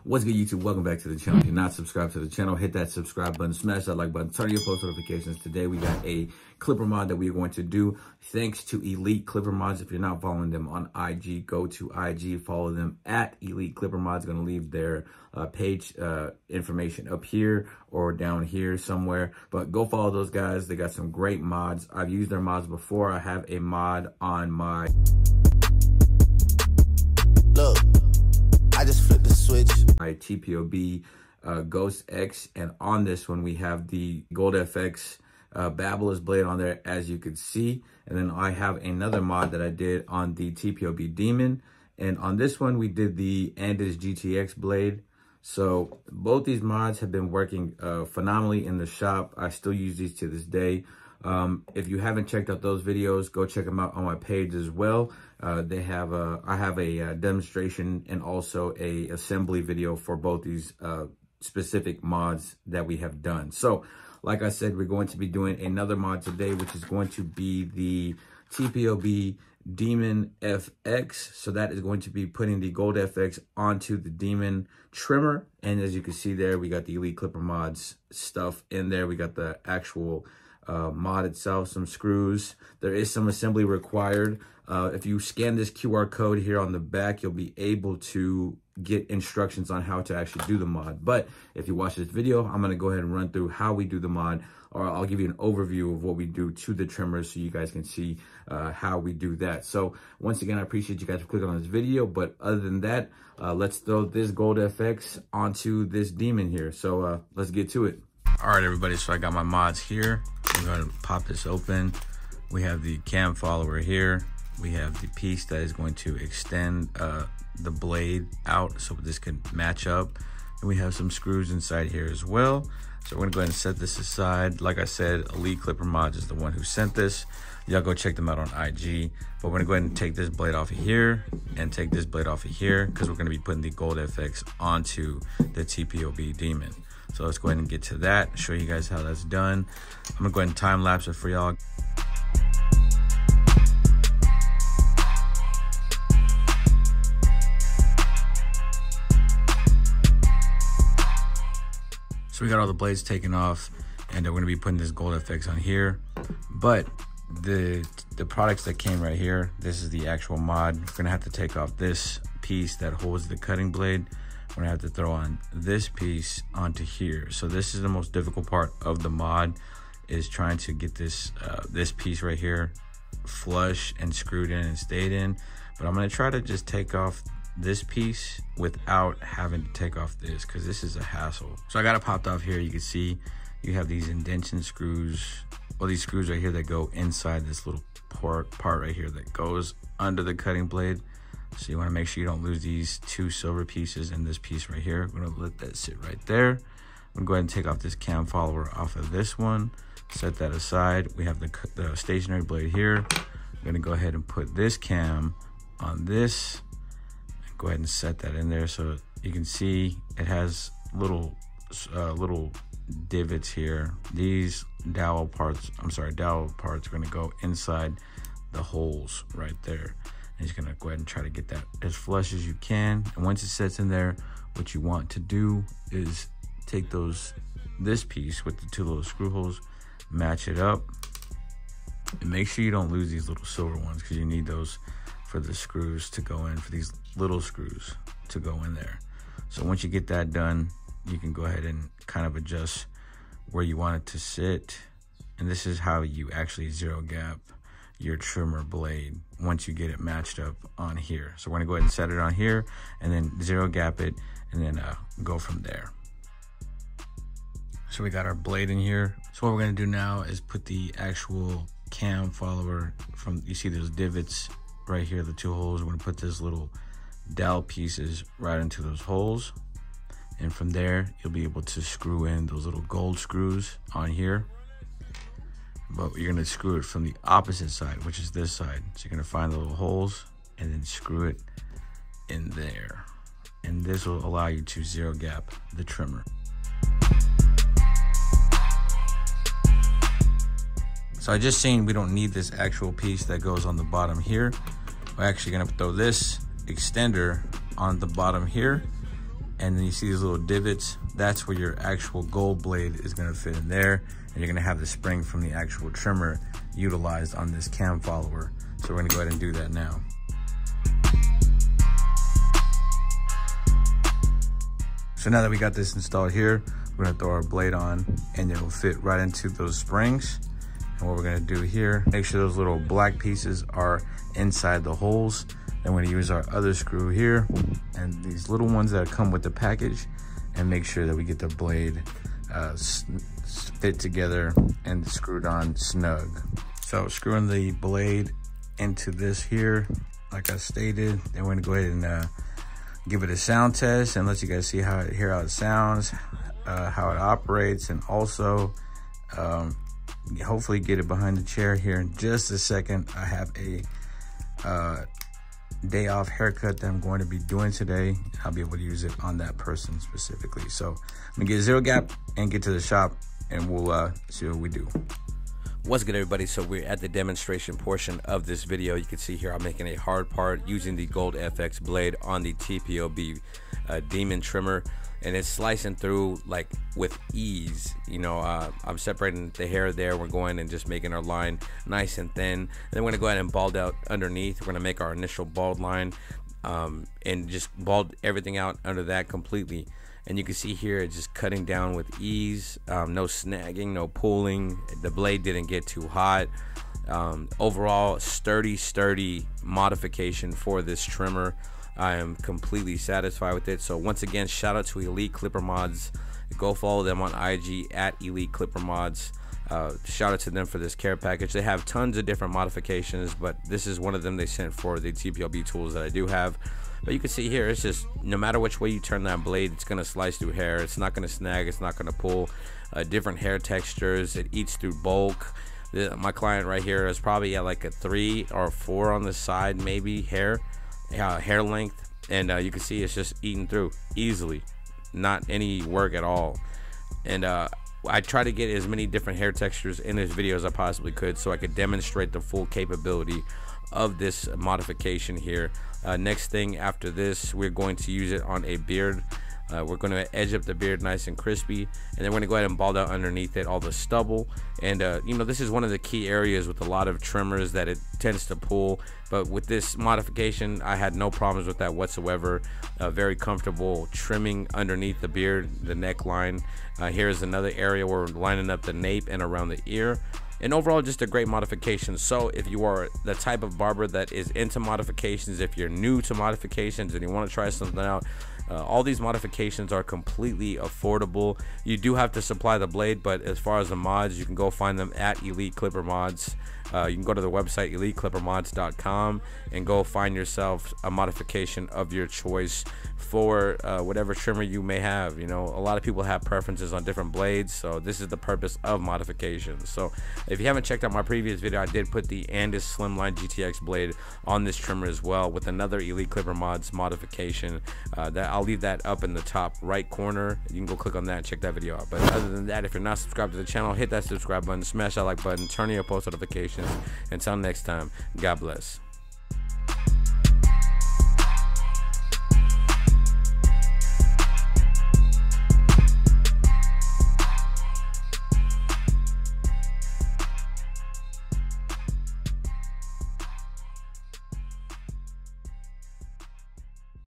What's good, YouTube? Welcome back to the channel. If you're not subscribed to the channel, hit that subscribe button, smash that like button, turn on your post notifications. Today we got a clipper mod that we are going to do thanks to Elite Clipper Mods. If you're not following them on IG, go to IG, follow them at Elite Clipper Mods. Going to leave their page information up here or down here somewhere, but go follow those guys. They got some great mods. I've used their mods before. I have a mod on my I just flipped the switch. My TPOB Ghost X, and on this one we have the GoldFX BABYLISS Blade on there, as you can see. And then I have another mod that I did on the TPOB Demon, and on this one we did the Andis GTX Blade. So both these mods have been working phenomenally in the shop. I still use these to this day. If you haven't checked out those videos, go check them out on my page as well. I have a demonstration and also a assembly video for both these specific mods that we have done. So like I said, we're going to be doing another mod today, which is going to be the TPOB Demon FX. So that is going to be putting the GoldFX onto the Demon trimmer. And as you can see there, we got the Elite Clipper Mods stuff in there. We got the actual mod itself, some screws. There is some assembly required. If you scan this QR code here on the back, you'll be able to get instructions on how to actually do the mod. But if you watch this video, I'm going to go ahead and run through how we do the mod, or I'll give you an overview of what we do to the trimmers so you guys can see how we do that. So once again, I appreciate you guys for clicking on this video. But other than that, let's throw this GoldFX onto this Demon here. So let's get to it. All right, everybody, so I got my mods here. I'm going to pop this open. We have the cam follower here. We have the piece that is going to extend the blade out so this can match up. And we have some screws inside here as well. So we're gonna go ahead and set this aside. Like I said, Elite Clipper Mods is the one who sent this. Y'all go check them out on IG. But we're gonna go ahead and take this blade off of here and take this blade off of here, because we're gonna be putting the GoldFX onto the TPOB Demon. So let's go ahead and get to that, show you guys how that's done. I'm gonna go ahead and time lapse it for y'all. So we got all the blades taken off, and we're gonna be putting this GoldFX on here. But the products that came right here, this is the actual mod. We're gonna have to take off this piece that holds the cutting blade. We're gonna have to throw on this piece onto here. So this is the most difficult part of the mod, is trying to get this this piece right here flush and screwed in and stayed in. But I'm gonna try to just take off this piece without having to take off this, because this is a hassle. So I got it popped off here. You can see you have these indentation screws, well, these screws right here that go inside this little part right here that goes under the cutting blade. So you want to make sure you don't lose these two silver pieces and this piece right here. I'm going to let that sit right there. I'm going to go ahead and take off this cam follower off of this one, set that aside. We have the stationary blade here. I'm going to go ahead and put this cam on this. Go ahead and set that in there, so you can see it has little divots here. These dowel parts are going to go inside the holes right there. And you're going to go ahead and try to get that as flush as you can. And once it sets in there, what you want to do is take this piece with the two little screw holes, match it up, and make sure you don't lose these little silver ones, because you need those for the screws to go in, for these little screws to go in there. So once you get that done, you can go ahead and kind of adjust where you want it to sit. And this is how you actually zero gap your trimmer blade once you get it matched up on here. So we're gonna go ahead and set it on here, and then zero gap it, and then go from there. So we got our blade in here. So what we're gonna do now is put the actual cam follower from, you see those divots right here, the two holes. We're gonna put this little dowel pieces right into those holes, and from there you'll be able to screw in those little gold screws on here. But you're gonna screw it from the opposite side, which is this side. So you're gonna find the little holes and then screw it in there, and this will allow you to zero gap the trimmer. So I just seen we don't need this actual piece that goes on the bottom here. We're actually gonna throw this extender on the bottom here, and then you see these little divots. That's where your actual gold blade is gonna fit in there, and you're gonna have the spring from the actual trimmer utilized on this cam follower. So we're gonna go ahead and do that now. So now that we got this installed here, we're gonna throw our blade on and it'll fit right into those springs. And what we're gonna do here, make sure those little black pieces are inside the holes. Then we're gonna use our other screw here and these little ones that come with the package, and make sure that we get the blade fit together and screwed on snug. So screwing the blade into this here, like I stated, then we're gonna go ahead and give it a sound test and let you guys see how it sounds, how it operates, and also hopefully get it behind the chair here in just a second. I have a day off haircut that I'm going to be doing today. I'll be able to use it on that person specifically. So I'm gonna get zero gap and get to the shop, and we'll see what we do. What's good, everybody? So we're at the demonstration portion of this video. You can see here I'm making a hard part using the GolDFX blade on the TPOB Demon trimmer, and it's slicing through like with ease. You know, I'm separating the hair there. We're going and just making our line nice and thin, and then we're gonna go ahead and bald out underneath. We're gonna make our initial bald line and just bald everything out under that completely. And you can see here it's just cutting down with ease, no snagging, no pulling. The blade didn't get too hot. Overall, sturdy modification for this trimmer. I am completely satisfied with it. So once again, shout out to Elite Clipper Mods. Go follow them on IG at Elite Clipper Mods. Shout out to them for this care package. They have tons of different modifications, but this is one of them they sent for the TPOB tools that I do have. But you can see here, it's just no matter which way you turn that blade, it's gonna slice through hair. It's not gonna snag, it's not gonna pull. Different hair textures, it eats through bulk. My client right here is probably at like a 3 or 4 on the side, maybe hair length, and you can see it's just eating through easily, not any work at all. And I try to get as many different hair textures in this video as I possibly could, so I could demonstrate the full capability of this modification here. Next thing after this, we're going to use it on a beard. We're going to edge up the beard nice and crispy, and then we're going to go ahead and bald out underneath it all the stubble. And you know, this is one of the key areas with a lot of trimmers that it tends to pull, but with this modification I had no problems with that whatsoever. Very comfortable trimming underneath the beard, the neckline. Here's another area where we're lining up the nape and around the ear. And overall, just a great modification. So if you are the type of barber that is into modifications, if you're new to modifications and you want to try something out, all these modifications are completely affordable. You do have to supply the blade, but as far as the mods, you can go find them at Elite Clipper Mods. You can go to the website eliteclippermods.com and go find yourself a modification of your choice for whatever trimmer you may have. You know, a lot of people have preferences on different blades, so this is the purpose of modifications. So if you haven't checked out my previous video, I did put the Andis Slimline GTX blade on this trimmer as well with another Elite Clipper Mods modification. That I'll leave that up in the top right corner. You can go click on that and check that video out. But other than that, if you're not subscribed to the channel, hit that subscribe button, smash that like button, turn on your post notifications. Until next time, God bless.